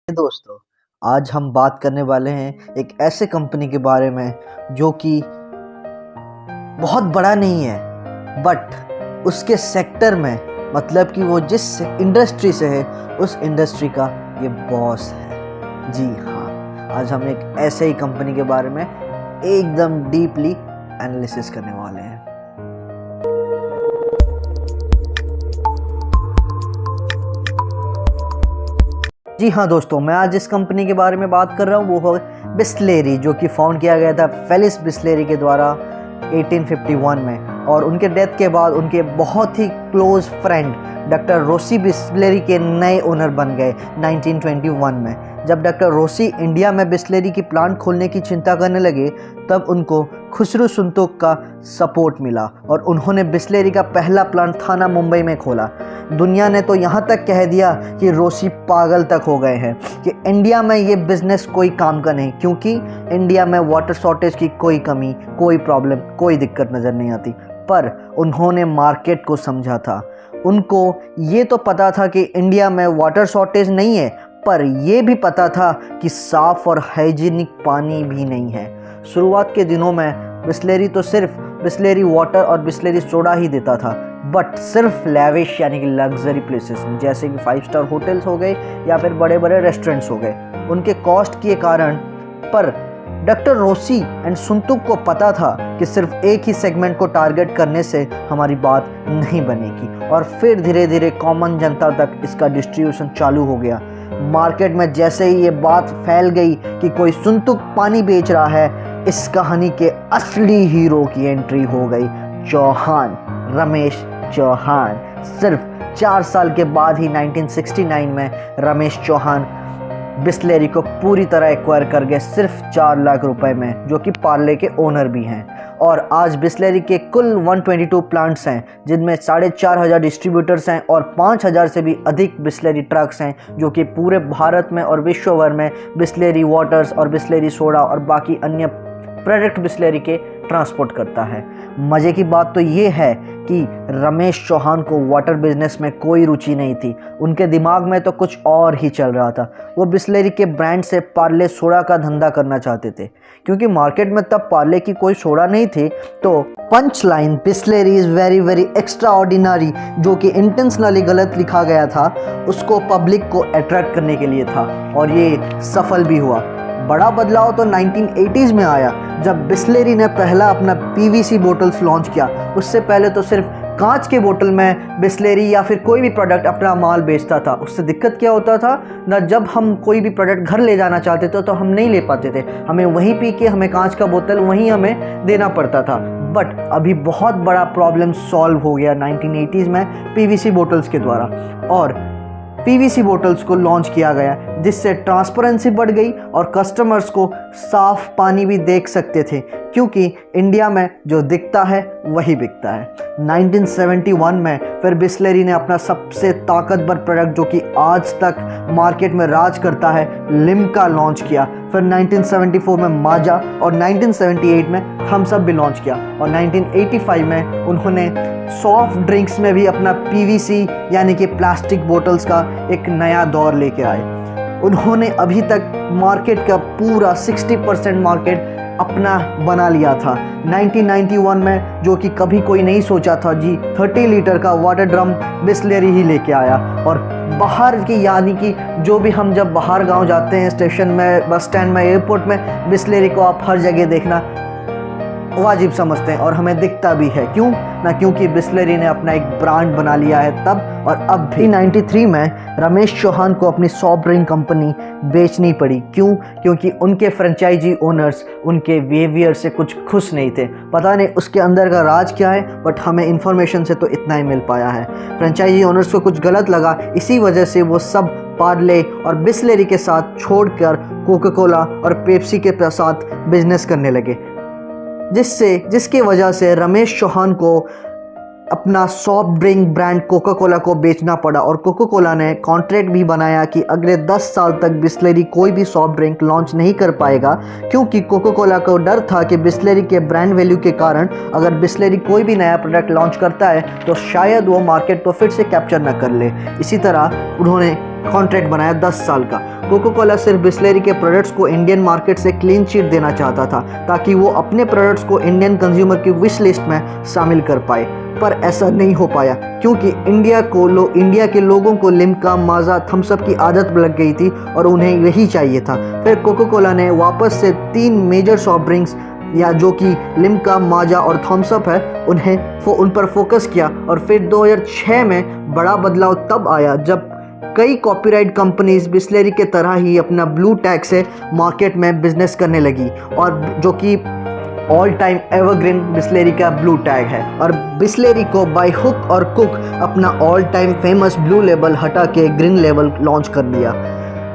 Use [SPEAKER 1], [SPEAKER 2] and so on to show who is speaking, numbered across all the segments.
[SPEAKER 1] दोस्तों, आज हम बात करने वाले हैं एक ऐसे कंपनी के बारे में जो कि बहुत बड़ा नहीं है, बट उसके सेक्टर में मतलब कि वो जिस इंडस्ट्री से है उस इंडस्ट्री का ये बॉस है। जी हाँ, आज हम एक ऐसे ही कंपनी के बारे में एकदम डीपली एनालिसिस करने वाले हैं। जी हाँ दोस्तों, मैं आज जिस कंपनी के बारे में बात कर रहा हूँ वो है बिस्लेरी, जो कि फाउंड किया गया था फेलिस बिस्लेरी के द्वारा 1851 में, और उनके डेथ के बाद उनके बहुत ही close friend doctor Rossi Bisleri के नए ओनर बन गए 1921 में। जब डॉक्टर रोसी इंडिया में बिस्लेरी की प्लांट खोलने की चिंता करने लगे तब उनको खुसरू सुंतोक का सपोर्ट मिला और उन्होंने बिस्लेरी का पहला प्लांट थाना मुंबई में खोला। दुनिया ने तो यहाँ तक कह दिया कि रोसी पागल तक हो गए हैं कि इंडिया में ये बिज़नेस कोई काम का नहीं, क्योंकि इंडिया में वाटर शॉर्टेज की कोई कमी, कोई प्रॉब्लम, कोई दिक्कत नज़र नहीं आती। पर उन्होंने मार्केट को समझा था। उनको ये तो पता था कि इंडिया में वाटर शॉर्टेज नहीं है, पर यह भी पता था कि साफ़ और हाइजीनिक पानी भी नहीं है। शुरुआत के दिनों में बिस्लेरी तो सिर्फ बिस्लेरी वाटर और बिस्लेरी सोडा ही देता था, बट सिर्फ लैविश यानी कि लग्जरी प्लेसेस में, जैसे कि 5 स्टार होटल्स हो गए या फिर बड़े बड़े रेस्टोरेंट्स हो गए, उनके कॉस्ट के कारण। पर डॉक्टर रोसी एंड सुंतुक को पता था कि सिर्फ एक ही सेगमेंट को टारगेट करने से हमारी बात नहीं बनेगी, और फिर धीरे धीरे कॉमन जनता तक इसका डिस्ट्रीब्यूशन चालू हो गया। मार्केट में जैसे ही ये बात फैल गई कि कोई सुंतुक पानी बेच रहा है, इस कहानी के असली हीरो की एंट्री हो गई, चौहान, रमेश चौहान। सिर्फ 4 साल के बाद ही 1969 में रमेश चौहान बिस्लेरी को पूरी तरह एक्वायर कर गए, सिर्फ 4 लाख रुपए में, जो कि पार्ले के ओनर भी हैं। और आज बिस्लेरी के कुल 122 प्लांट्स हैं, जिनमें 4,500 डिस्ट्रीब्यूटर्स हैं और 5,000 से भी अधिक बिस्लेरी ट्रक्स हैं, जो कि पूरे भारत में और विश्व भर में बिस्लेरी वाटर्स और बिस्लेरी सोडा और बाकी अन्य प्रोडक्ट बिस्लेरी के ट्रांसपोर्ट करता है। मज़े की बात तो ये है कि रमेश चौहान को वाटर बिजनेस में कोई रुचि नहीं थी, उनके दिमाग में तो कुछ और ही चल रहा था। वो बिस्लेरी के ब्रांड से पार्ले सोडा का धंधा करना चाहते थे, क्योंकि मार्केट में तब पार्ले की कोई सोडा नहीं थी। तो punch line Bisleri is very very extraordinary, जो कि इंटेंशनली गलत लिखा गया था, उसको पब्लिक को अट्रैक्ट करने के लिए था, और ये सफल भी हुआ। बड़ा बदलाव तो 1980s में आया, जब बिस्लेरी ने पहला अपना पीवीसी बोतल्स लॉन्च किया। उससे पहले तो सिर्फ कांच के बोतल में बिस्लेरी या फिर कोई भी प्रोडक्ट अपना माल बेचता था। उससे दिक्कत क्या होता था ना, जब हम कोई भी प्रोडक्ट घर ले जाना चाहते थे तो हम नहीं ले पाते थे, हमें वहीं पी के हमें कांच का बोतल वहीं हमें देना पड़ता था। बट अभी बहुत बड़ा प्रॉब्लम सॉल्व हो गया 1980s में पीवीसी बोतल्स के द्वारा, और पीवीसी बोतल्स को लॉन्च किया गया, जिससे ट्रांसपेरेंसी बढ़ गई और कस्टमर्स को साफ पानी भी देख सकते थे, क्योंकि इंडिया में जो दिखता है वही बिकता है। 1971 में फिर बिस्लेरी ने अपना सबसे ताकतवर प्रोडक्ट, जो कि आज तक मार्केट में राज करता है, लिम्का लॉन्च किया। फिर 1974 में माजा और 1978 में थम्स अप भी लॉन्च किया, और 1985 में उन्होंने सॉफ्ट ड्रिंक्स में भी अपना पीवीसी यानी कि प्लास्टिक बोतल्स का एक नया दौर लेके आए। उन्होंने अभी तक मार्केट का पूरा 60% मार्केट अपना बना लिया था 1991 में, जो कि कभी कोई नहीं सोचा था। जी 30 लीटर का वाटर ड्रम बिस्लेरी ही लेके आया, और बाहर की यानी कि जो भी हम जब बाहर गांव जाते हैं, स्टेशन में, बस स्टैंड में, एयरपोर्ट में, बिस्लेरी को आप हर जगह देखना वाजिब समझते हैं, और हमें दिखता भी है। क्यों ना, क्योंकि बिस्लेरी ने अपना एक ब्रांड बना लिया है तब और अब भी। 93 में रमेश चौहान को अपनी सॉफ्ट ड्रिंक कंपनी बेचनी पड़ी। क्यों? क्योंकि उनके फ्रेंचाइजी ओनर्स उनके बिहेवियर से कुछ खुश नहीं थे। पता नहीं उसके अंदर का राज क्या है, बट हमें इन्फॉर्मेशन से तो इतना ही मिल पाया है। फ्रेंचाइजी ओनर्स को कुछ गलत लगा, इसी वजह से वो सब पार्ले और बिस्लेरी के साथ छोड़कर कोका कोला और पेप्सी के साथ बिजनेस करने लगे, जिसकी वजह से रमेश चौहान को अपना soft drink brand Coca Cola को बेचना पड़ा, और कोका कोला ने कॉन्ट्रैक्ट भी बनाया कि अगले 10 साल तक बिस्लेरी कोई भी सॉफ्ट ड्रिंक लॉन्च नहीं कर पाएगा, क्योंकि कोका कोला को डर था कि बिस्लेरी के ब्रांड वैल्यू के कारण अगर बिस्लेरी कोई भी नया प्रोडक्ट लॉन्च करता है तो शायद वो मार्केट को फिर से कैप्चर न कर ले। इसी तरह उन्होंने कॉन्ट्रैक्ट बनाया 10 साल का। कोको कोला सिर्फ बिस्लेरी के प्रोडक्ट्स को इंडियन मार्केट से क्लीन चिट देना चाहता था ताकि वो अपने प्रोडक्ट्स को इंडियन कंज्यूमर की विश लिस्ट में शामिल कर पाए, पर ऐसा नहीं हो पाया क्योंकि इंडिया के लोगों को लिम्का, माजा, थम्स अप की आदत लग गई थी और उन्हें यही चाहिए था। फिर कोको कोला ने वापस से 3 मेजर सॉफ्ट ड्रिंक्स या जो कि लिम्का, माजा और थम्स अप है उन पर फोकस किया। और फिर 2006 में बड़ा बदलाव तब आया जब कई कॉपीराइट कंपनीज बिस्लेरी के तरह ही अपना ब्लू टैग से मार्केट में बिजनेस करने लगी, और जो कि ऑल टाइम एवरग्रीन बिस्लेरी का ब्लू टैग है। और बिस्लेरी को बाय हुक और कुक अपना all time famous blue label हटा के ग्रीन लेबल लॉन्च कर दिया।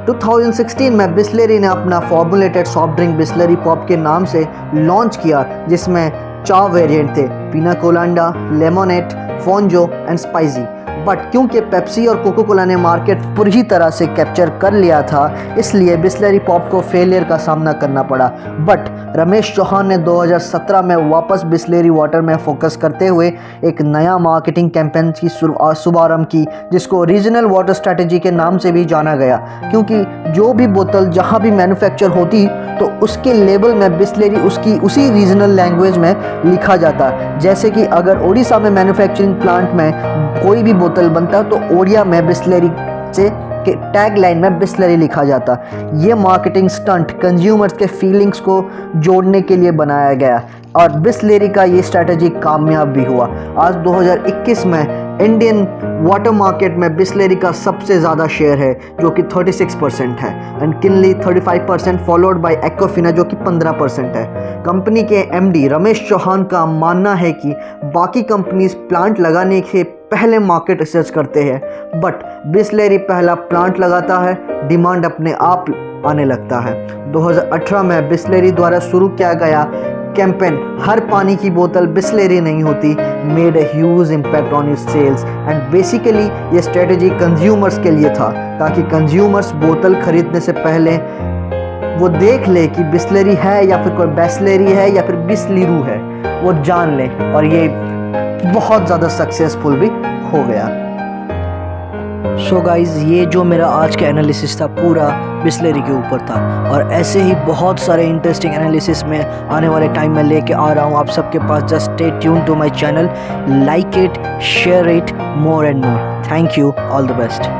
[SPEAKER 1] 2016 में बिस्लेरी ने अपना formulated soft drink Bisleri pop के नाम से लॉन्च किया, जिसमें 4 वेरिएंट थे, पीना कोलांडा, लेमोनेड, फोंजो एंड स्पाइसी। बट क्योंकि पेप्सी और कोको कोला ने मार्केट पूरी तरह से कैप्चर कर लिया था, इसलिए बिस्लेरी पॉप को फेलियर का सामना करना पड़ा। बट रमेश चौहान ने 2017 में वापस बिस्लेरी वाटर में फोकस करते हुए एक नया मार्केटिंग कैंपेन की शुभारंभ की, जिसको रीजनल वाटर स्ट्रैटेजी के नाम से भी जाना गया, क्योंकि जो भी बोतल जहां भी मैन्युफैक्चर होती तो उसके लेबल में बिस्लेरी उसकी उसी रीजनल लैंग्वेज में लिखा जाता। जैसे कि अगर ओडिशा में मैन्युफैक्चरिंग प्लांट में कोई भी बोतल बनता तो ओडिया में बिस्लेरी से के टैग लाइन में बिस्लेरी लिखा जाता। ये मार्केटिंग स्टंट कंज्यूमर्स के फीलिंग्स को जोड़ने के लिए बनाया गया और बिस्लेरी का ये स्ट्रैटेजी कामयाब भी हुआ। आज 2021 में इंडियन वाटर मार्केट में बिस्लेरी का सबसे ज़्यादा शेयर है जो कि 36% है, and Kinley 35%, followed by Aquafina जो कि 15% है। कंपनी के एमडी रमेश चौहान का मानना है कि बाकी कंपनीज प्लांट लगाने के पहले मार्केट रिसर्च करते हैं, बट बिस्लेरी पहला प्लांट लगाता है, डिमांड अपने आप आने लगता है। 2018 में बिस्लेरी द्वारा शुरू किया गया कैंपेन हर पानी की बोतल बिस्लेरी नहीं होती made a huge impact on its sales, and basically ये स्ट्रेटेजी कंज्यूमर्स के लिए था ताकि कंज्यूमर्स बोतल खरीदने से पहले वो देख ले कि बिस्लेरी है या फिर कोई बिस्लेरी है या फिर बिस्लेरू है, वो जान ले, और ये बहुत ज़्यादा सक्सेसफुल भी हो गया। सो गाइज़, ये जो मेरा आज का एनालिसिस था पूरा बिस्लेरी के ऊपर था, और ऐसे ही बहुत सारे इंटरेस्टिंग एनालिसिस में आने वाले टाइम में लेके आ रहा हूँ आप सबके पास। Just stay tune to my channel, like it, share it more and more. Thank you, all the best.